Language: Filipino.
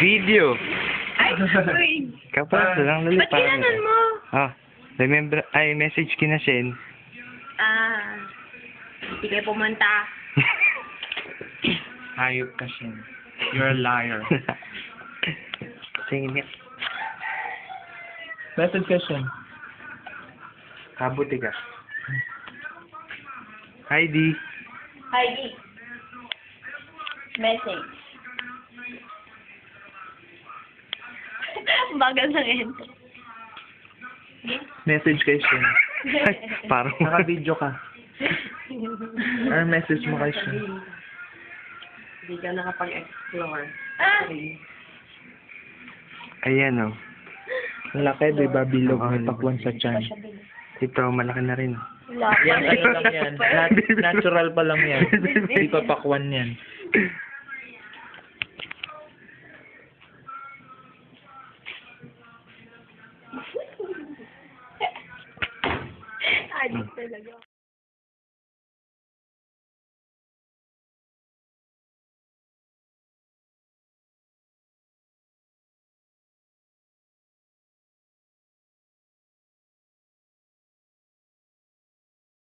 Video. Ay, uy. Kapag lang Ba't kinanan mo? Remember, message kinasend. Hindi kayo pumunta. Hayop ka siya. You're a liar. Singit. Message ka siya. Kabuti ka. Heidi. Heidi. Message. Bagal ng enter. Message kay siya. Ay, parang Naka-video ka. Or message mo kay siya. Hindi ka nakapag-explore. Ayan o. Ang laki, di ba? Bilog may pakwan sa tiyan. Ito, malaki na rin. Yan, ano lang yan. Natural pa lang yan. Di pa pakwan yan. Adik talaga.